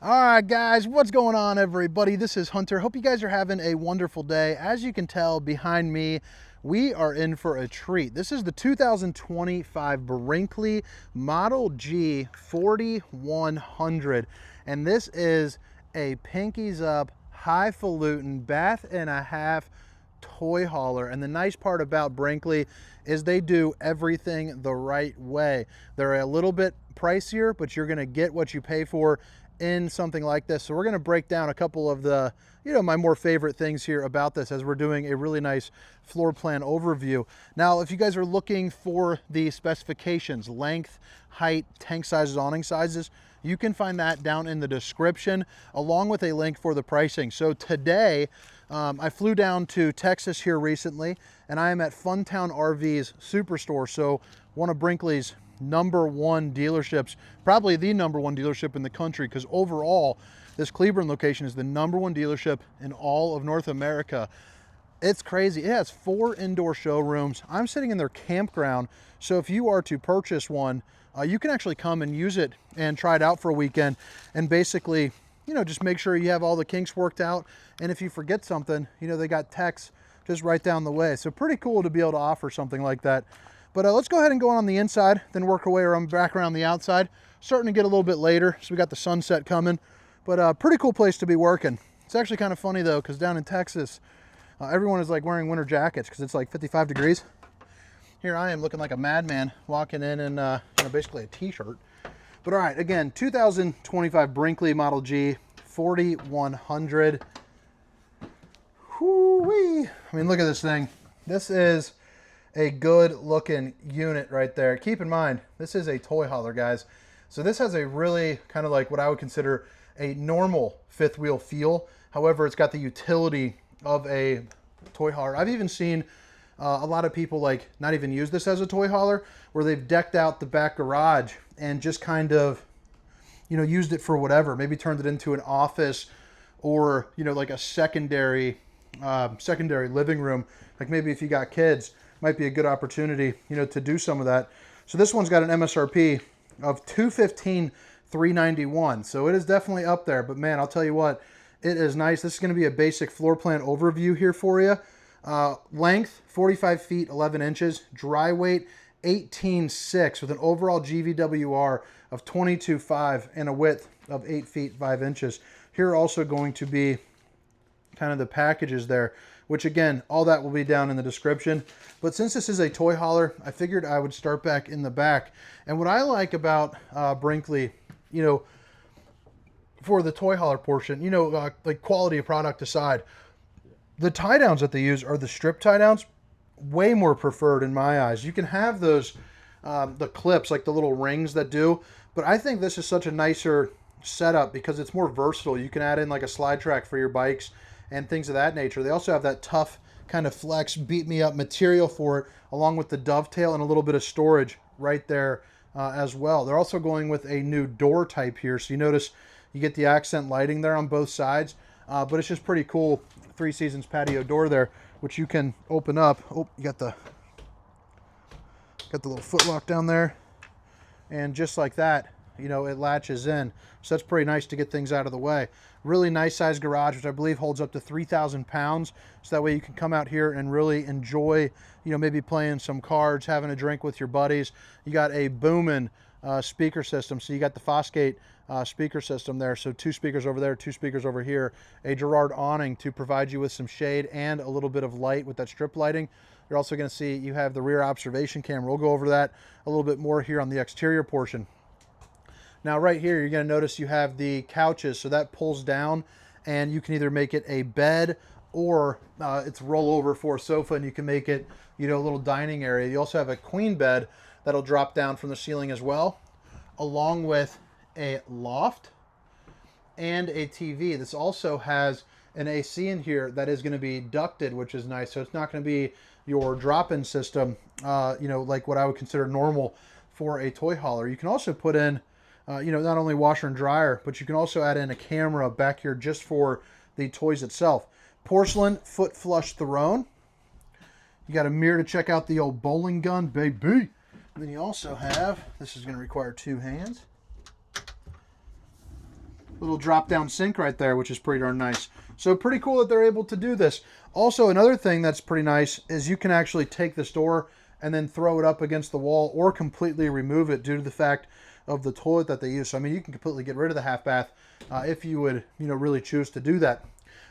All right, guys, what's going on, everybody? This is Hunter. Hope you guys are having a wonderful day. As you can tell behind me, we are in for a treat. This is the 2025 Brinkley Model G 4100, and this is a pinkies up, highfalutin bath and a half toy hauler. And the nice part about Brinkley is they do everything the right way. They're a little bit pricier, but you're going to get what you pay for in something like this. So we're going to break down a couple of the, my more favorite things here about this as we're doing a really nice floor plan overview. Now, if you guys are looking for the specifications, length, height, tank sizes, awning sizes, you can find that down in the description along with a link for the pricing. So today, I flew down to Texas here recently, and I am at Funtown RV's Superstore. So one of Brinkley's #1 dealerships, probably the #1 dealership in the country, because overall this Cleburne location is the #1 dealership in all of North America. It's crazy. It has 4 indoor showrooms. I'm sitting in their campground, so if you are to purchase one, you can actually come and use it and try it out for a weekend and basically, just make sure you have all the kinks worked out. And if you forget something, they got techs just right down the way. So pretty cool to be able to offer something like that. But let's go ahead and go on the inside, then work our way around back around the outside. Starting to get a little bit later, so we got the sunset coming. But pretty cool place to be working. It's actually kind of funny though, because down in Texas, everyone is like wearing winter jackets because it's like 55 degrees. Here I am looking like a madman walking in basically a t-shirt. But all right, again, 2025 Brinkley Model G 4100. Whoo-wee. I mean, look at this thing. This is a good looking unit right there. Keep in mind, this is a toy hauler, guys. So this has a really kind of like what I would consider a normal fifth wheel feel. However, it's got the utility of a toy hauler. I've even seen a lot of people like not even use this as a toy hauler, where they've decked out the back garage and just kind of, used it for whatever. Maybe turned it into an office or, like a secondary living room. Like maybe if you got kids, might be a good opportunity, to do some of that. So this one's got an MSRP of $215,391. So it is definitely up there, but man, I'll tell you what, it is nice. This is going to be a basic floor plan overview here for you. Length, 45 feet, 11 inches. Dry weight, 18.6 with an overall GVWR of 22.5 and a width of 8 feet, 5 inches. Here are also going to be kind of the packages there, which again, all that will be down in the description. But since this is a toy hauler, I figured I would start back in the back. And what I like about Brinkley, for the toy hauler portion, like quality of product aside, the tie downs that they use are the strip tie downs, way more preferred in my eyes. You can have those, the clips, like the little rings that do, but I think this is such a nicer setup because it's more versatile. You can add in like a slide track for your bikes and things of that nature. They also have that tough kind of flex, beat me up material for it, along with the dovetail and a little bit of storage right there as well. They're also going with a new door type here. So you notice you get the accent lighting there on both sides, but it's just pretty cool. 3 Seasons patio door there, which you can open up. Oh, you got the little foot lock down there. And just like that, it latches in. So that's pretty nice to get things out of the way. Really nice size garage, which I believe holds up to 3,000 pounds. So that way you can come out here and really enjoy, maybe playing some cards, having a drink with your buddies. You got a booming speaker system. So you got the Fosgate speaker system there. So 2 speakers over there, 2 speakers over here. A Girard awning to provide you with some shade and a little bit of light with that strip lighting. You're also going to see you have the rear observation camera. We'll go over that a little bit more here on the exterior portion. Now right here, you're going to notice you have the couches, so that pulls down and you can either make it a bed or it's rollover for a sofa, and you can make it, a little dining area. You also have a queen bed that'll drop down from the ceiling as well, along with a loft and a TV. This also has an AC in here that is going to be ducted, which is nice. So it's not going to be your drop-in system, like what I would consider normal for a toy hauler. You can also put in not only washer and dryer, but you can also add in a camera back here just for the toys itself. Porcelain foot flush throne. You got a mirror to check out the old bowling gun, baby. And then you also have, this is going to require 2 hands. Little drop-down sink right there, which is pretty darn nice. So pretty cool that they're able to do this. Also, another thing that's pretty nice is you can actually take this door and then throw it up against the wall or completely remove it due to the fact of the toilet that they use. So, I mean, you can completely get rid of the half bath if you would, really choose to do that.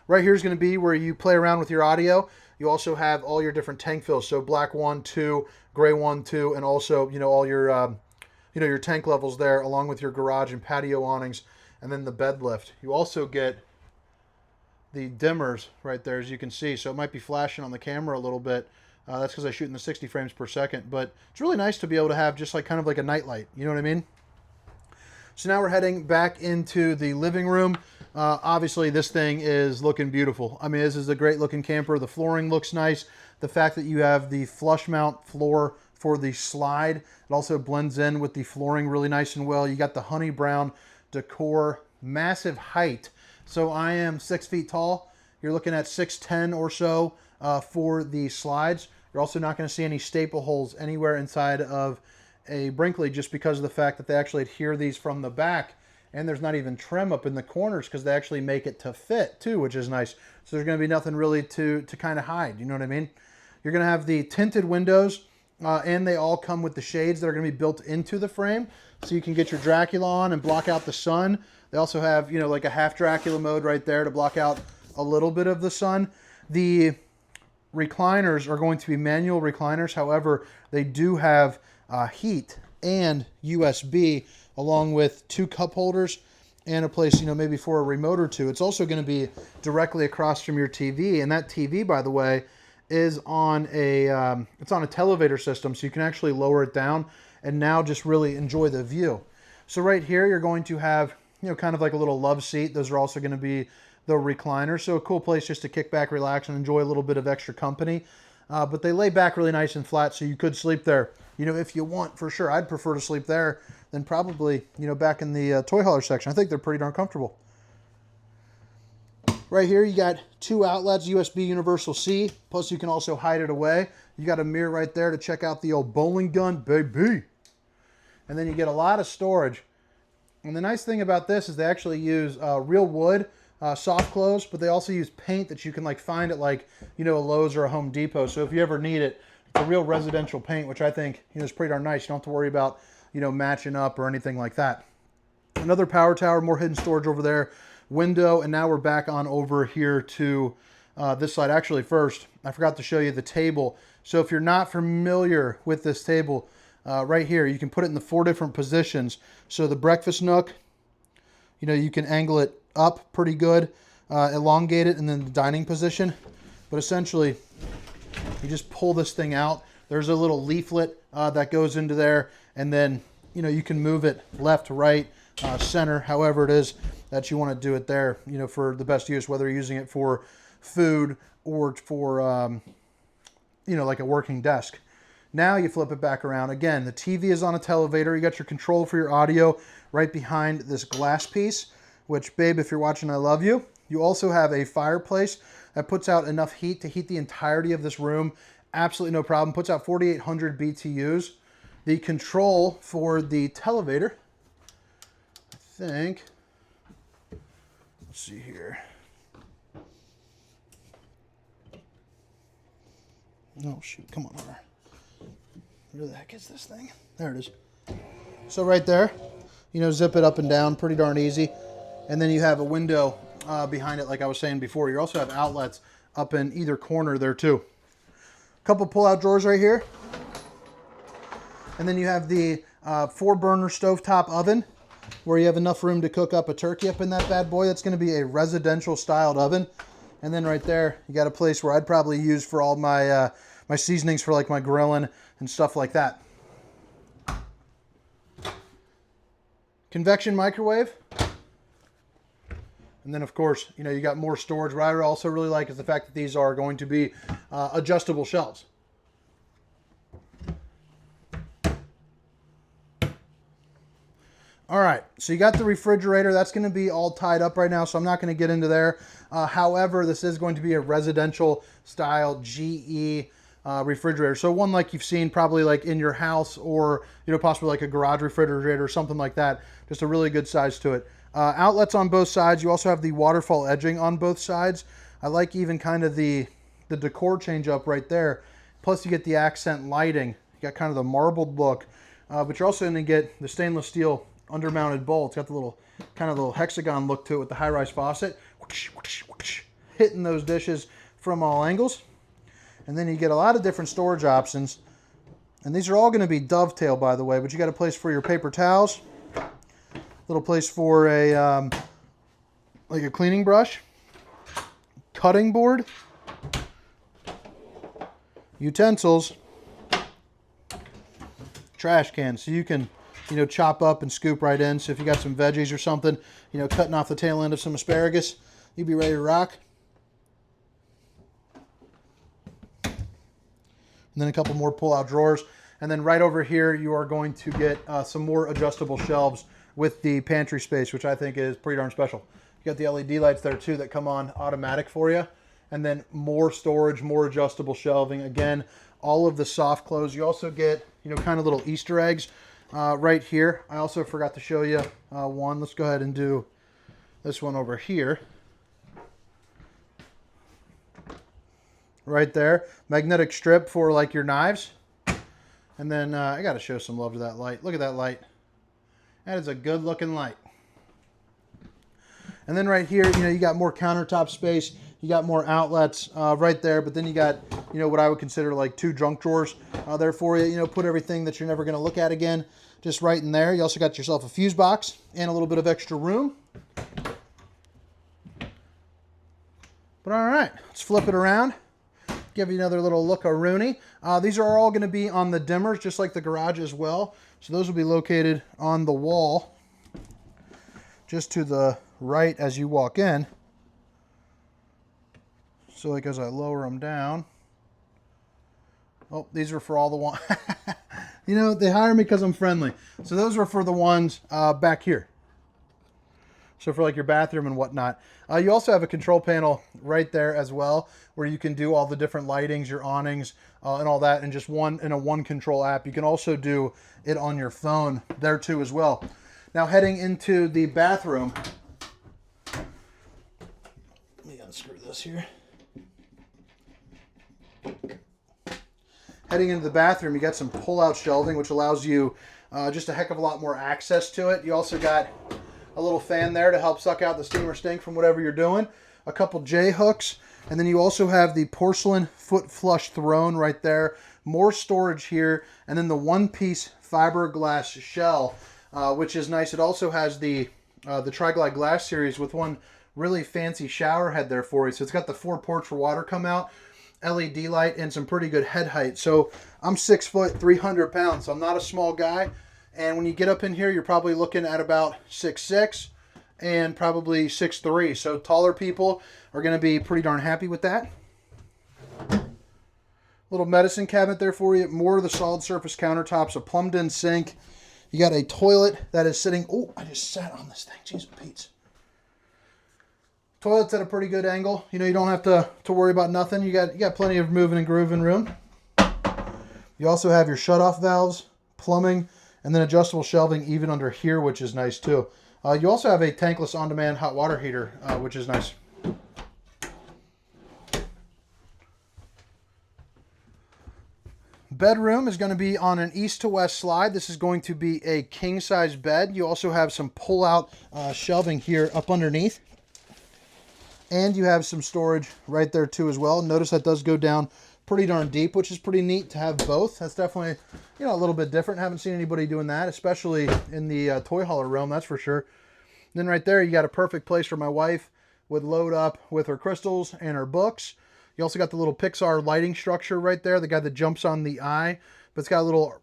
Right here is going to be where you play around with your audio. You also have all your different tank fills. So black 1, 2, gray 1, 2, and also, all your, your tank levels there, along with your garage and patio awnings, and then the bed lift. You also get the dimmers right there, as you can see. So it might be flashing on the camera a little bit. That's because I shoot in the 60 frames per second. But it's really nice to be able to have just like kind of like a nightlight. You know what I mean? So now we're heading back into the living room. Obviously, this thing is looking beautiful. I mean, this is a great looking camper. The flooring looks nice. The fact that you have the flush mount floor for the slide, it also blends in with the flooring really nice and well. You got the honey brown decor, massive height. So I am 6 feet tall. You're looking at 6'10" or so for the slides. You're also not going to see any staple holes anywhere inside of a Brinkley, just because of the fact that they actually adhere these from the back, and there's not even trim up in the corners because they actually make it to fit too, which is nice. So there's going to be nothing really to kind of hide. You know what I mean? You're going to have the tinted windows, and they all come with the shades that are going to be built into the frame, so you can get your Dracula on and block out the sun. They also have, like a half Dracula mode right there to block out a little bit of the sun. The recliners are going to be manual recliners. However, they do have heat and USB, along with 2 cup holders and a place, maybe for a remote or 2. It's also going to be directly across from your TV, and that TV, by the way, is on a it's on a televator system, so you can actually lower it down and now just really enjoy the view. So right here, you're going to have, kind of like a little love seat. Those are also going to be the recliners. So a cool place just to kick back, relax, and enjoy a little bit of extra company. But they lay back really nice and flat, so you could sleep there, if you want, for sure. I'd prefer to sleep there than probably, back in the Toyhauler section. I think they're pretty darn comfortable. Right here, you got 2 outlets, USB Universal C, plus you can also hide it away. You got a mirror right there to check out the old bowling gun, baby. And then you get a lot of storage. And the nice thing about this is they actually use real wood, soft close, but they also use paint that you can find at a Lowe's or a Home Depot. So if you ever need it, it's a real residential paint, which I think is pretty darn nice. You don't have to worry about matching up or anything like that. Another power tower, more hidden storage over there, window, and now we're back on over here to this side. Actually, first, I forgot to show you the table. So if you're not familiar with this table, right here, you can put it in the 4 different positions. So the breakfast nook, you can angle it up pretty good, elongate it, and then the dining position. But essentially, you just pull this thing out. There's a little leaflet that goes into there, and then you can move it left, right, center, however it is that you want to do it there, for the best use, whether you're using it for food or for like a working desk. Now you flip it back around. Again, the TV is on a televator. You got your control for your audio right behind this glass piece, which, babe, if you're watching, I love you. You also have a fireplace that puts out enough heat to heat the entirety of this room. Absolutely no problem. Puts out 4,800 BTUs. The control for the televator, I think, let's see here. Oh, shoot. Come on, Hunter. Where the heck is this thing? There it is. So right there, zip it up and down pretty darn easy. And then you have a window behind it, like I was saying before. You also have outlets up in either corner there too. A couple pull-out drawers right here. And then you have the 4-burner stovetop oven, where you have enough room to cook up a turkey up in that bad boy. That's going to be a residential styled oven. And then right there, you got a place where I'd probably use for all my my seasonings for my grilling and stuff like that. Convection microwave. And then, of course, you got more storage. What I also really like is the fact that these are going to be adjustable shelves. All right, so you got the refrigerator. That's going to be all tied up right now, so I'm not going to get into there. However, this is going to be a residential style GE refrigerator. So one like you've seen probably in your house, or possibly a garage refrigerator or something like that. Just a really good size to it. Outlets on both sides. You also have the waterfall edging on both sides. I like even kind of the decor change up right there. Plus you get the accent lighting. You got kind of the marbled look, but you're also going to get the stainless steel undermounted bowl. It's got the little kind of little hexagon look to it with the high-rise faucet. Whoosh, whoosh, whoosh, hitting those dishes from all angles. And then you get a lot of different storage options. And these are all going to be dovetail, by the way, but you got a place for your paper towels, little place for a like a cleaning brush, cutting board, utensils, trash can, so you can, you know, chop up and scoop right in. So if you got some veggies or something, you know, cutting off the tail end of some asparagus, you'd be ready to rock. And then a couple more pull-out drawers. And then right over here, you are going to get some more adjustable shelves with the pantry space, which I think is pretty darn special. You got the LED lights there too that come on automatic for you. And then more storage, more adjustable shelving. Again, all of the soft close. You also get, you know, kind of little Easter eggs right here. I also forgot to show you one. Let's go ahead and do this one over here. Right there, magnetic strip for like your knives. And then I got to show some love to that light. Look at that light. That is a good looking light. And then right here, you know, you got more countertop space. You got more outlets right there. But then you got, you know, what I would consider like 2 junk drawers there for you. You know, put everything that you're never going to look at again just right in there. You also got yourself a fuse box and a little bit of extra room. But all right, let's flip it around. Give you another little look-a-rooney. These are all going to be on the dimmers, just like the garage as well. So those will be located on the wall, just to the right as you walk in. So like as I lower them down. Oh, these are for all the ones. You know, they hire me because I'm friendly. So those are for the ones back here. So for like your bathroom and whatnot. You also have a control panel right there as well, where you can do all the different lightings, your awnings, and all that in just one control app. You can also do it on your phone there too as well. Now heading into the bathroom. Let me unscrew this here. Heading into the bathroom, you got some pull-out shelving, which allows you just a heck of a lot more access to it. You also got a little fan there to help suck out the steam or stink from whatever you're doing. A couple J-hooks. And then you also have the porcelain foot flush throne right there. More storage here. And then the one-piece fiberglass shell, which is nice. It also has the Tri-Glide glass series with one really fancy shower head there for you. So it's got the 4 ports for water come out, LED light, and some pretty good head height. So I'm 6 foot, 300 pounds. So I'm not a small guy. And when you get up in here, you're probably looking at about 6'6" and probably 6'3". So taller people are going to be pretty darn happy with that. Little medicine cabinet there for you. More of the solid surface countertops, a plumbed in sink. You got a toilet that is sitting. Oh, I just sat on this thing. Jeez Pete's. Toilet's at a pretty good angle. You know, you don't have to worry about nothing. You got plenty of moving and grooving room. You also have your shutoff valves, plumbing, and then adjustable shelving even under here, which is nice too. You also have a tankless on-demand hot water heater, which is nice. Bedroom is going to be on an east to west slide. This is going to be a king-size bed. You also have some pull-out shelving here up underneath. And you have some storage right there too as well. Notice that does go down pretty darn deep, which is pretty neat to have both. That's definitely, you know, a little bit different. Haven't seen anybody doing that, especially in the toy hauler realm, that's for sure. And then right there, you got a perfect place for my wife would load up with her crystals and her books. You also got the little Pixar lighting structure right there, the guy that jumps on the eye, but it's got a little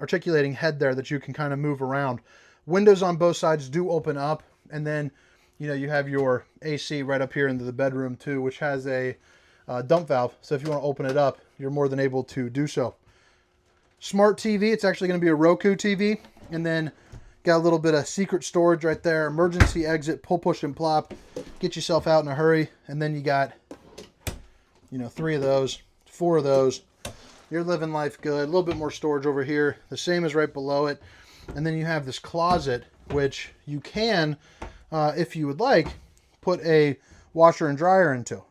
articulating head there that you can kind of move around. Windows on both sides do open up, and then, you know, you have your AC right up here into the bedroom too, which has a dump valve. So if you want to open it up, you're more than able to do so. Smart TV, it's actually going to be a Roku TV. And then got a little bit of secret storage right there. Emergency exit, pull, push, and plop. Get yourself out in a hurry. And then you got, you know, 3 of those, 4 of those. You're living life good. A little bit more storage over here. The same as right below it. And then you have this closet, which you can if you would like, put a washer and dryer into.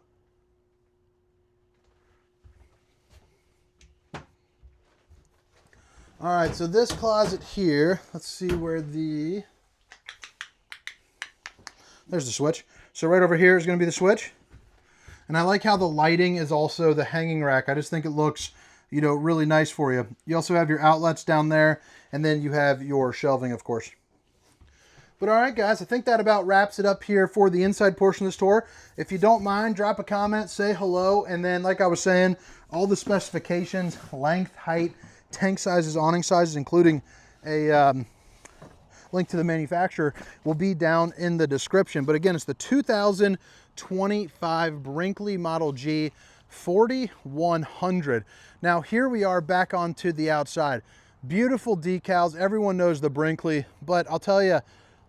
All right, so this closet here, let's see where there's the switch. So right over here is going to be the switch. And I like how the lighting is also the hanging rack. I just think it looks, you know, really nice for you. You also have your outlets down there, and then you have your shelving, of course. But all right, guys, I think that about wraps it up here for the inside portion of this tour. If you don't mind, drop a comment, say hello, and then, like I was saying, all the specifications, length, height, tank sizes, awning sizes, including a link to the manufacturer, will be down in the description. But again, it's the 2025 Brinkley Model G 4100. Now here we are back onto the outside. Beautiful decals. Everyone knows the Brinkley, but I'll tell you,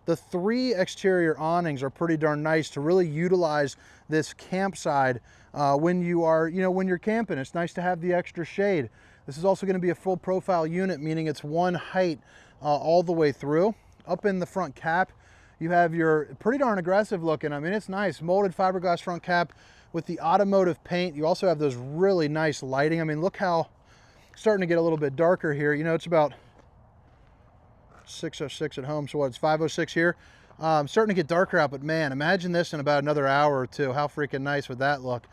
the 3 exterior awnings are pretty darn nice to really utilize this campsite when you are, you know, when you're camping. It's nice to have the extra shade. This is also going to be a full profile unit, meaning it's one height all the way through. Up in the front cap, you have your pretty darn aggressive looking, I mean, it's nice, molded fiberglass front cap with the automotive paint. You also have those really nice lighting. I mean, look how it's starting to get a little bit darker here. You know, it's about 6:06 at home, so what, it's 5:06 here. Starting to get darker out, but man, imagine this in about another hour or two. How freaking nice would that look?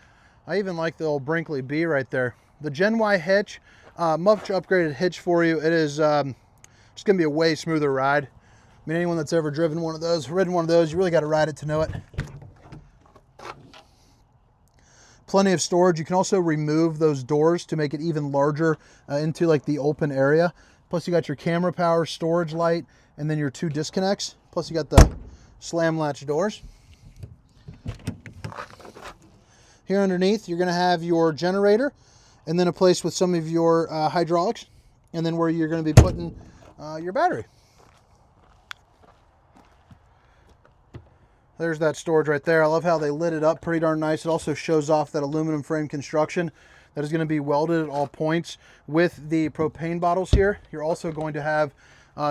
I even like the old Brinkley B right there. The Gen Y hitch, much upgraded hitch for you. It is just going to be a way smoother ride. I mean, anyone that's ever ridden one of those, you really got to ride it to know it. Plenty of storage. You can also remove those doors to make it even larger into like the open area. Plus you got your camera power, storage light, and then your 2 disconnects. Plus you got the slam latch doors. Here underneath, you're going to have your generator, and then a place with some of your hydraulics, and then where you're going to be putting your battery. There's that storage right there. I love how they lit it up pretty darn nice. It also shows off that aluminum frame construction that is going to be welded at all points. With the propane bottles here, you're also going to have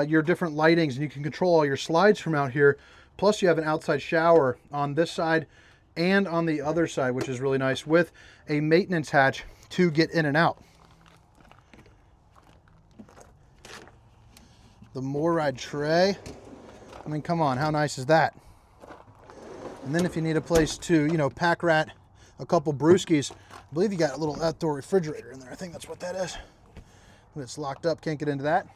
your different lightings, and you can control all your slides from out here. Plus you have an outside shower on this side and on the other side, which is really nice, with a maintenance hatch to get in and out. The MORryde tray. I mean, come on, how nice is that? And then if you need a place to, you know, pack rat a couple brewskis, I believe you got a little outdoor refrigerator in there. I think that's what that is. When it's locked up, can't get into that.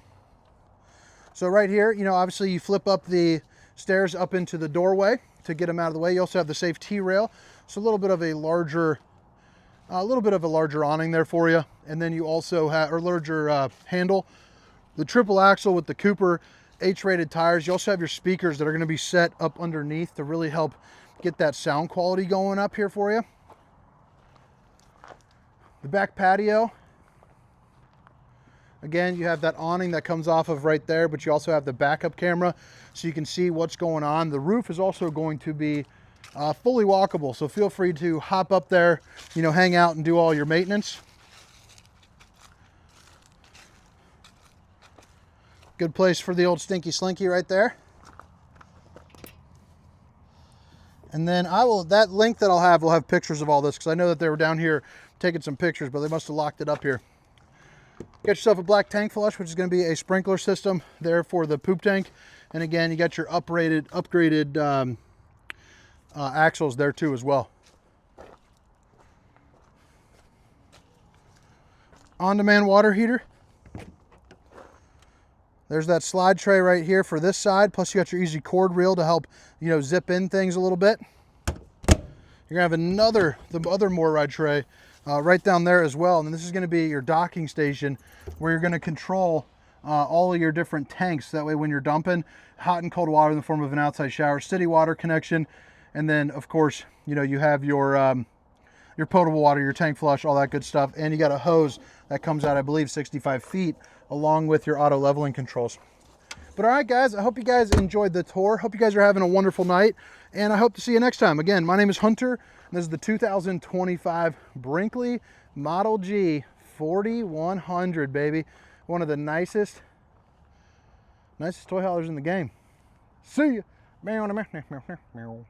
So right here, you know, obviously you flip up the stairs up into the doorway to get them out of the way. You also have the safe T-rail, so a little bit of a larger awning there for you. And then you also have a larger handle. The triple axle with the Cooper H-rated tires. You also have your speakers that are going to be set up underneath to really help get that sound quality going up here for you. The back patio. Again, you have that awning that comes off of right there, but you also have the backup camera so you can see what's going on. The roof is also going to be fully walkable, so feel free to hop up there, you know, hang out and do all your maintenance. Good place for the old Stinky Slinky right there. And then that link that I'll have will have pictures of all this, because I know that they were down here taking some pictures, but they must have locked it up here. Get yourself a black tank flush, which is going to be a sprinkler system there for the poop tank. And again, you got your upgraded axles there too as well. On-demand water heater. There's that slide tray right here for this side. Plus you got your easy cord reel to help, you know, zip in things a little bit. You're gonna have the other MORryde tray right down there as well. And this is gonna be your docking station where you're gonna control all of your different tanks. That way when you're dumping hot and cold water in the form of an outside shower, city water connection, and then of course, you know, you have your potable water, your tank flush, all that good stuff. And you got a hose that comes out, I believe, 65 feet, along with your auto leveling controls. But all right, guys, I hope you guys enjoyed the tour. Hope you guys are having a wonderful night, and I hope to see you next time. Again, my name is Hunter, and this is the 2025 Brinkley Model G 4100, baby. One of the nicest toy haulers in the game. See ya. Meow, meow, meow, meow, meow.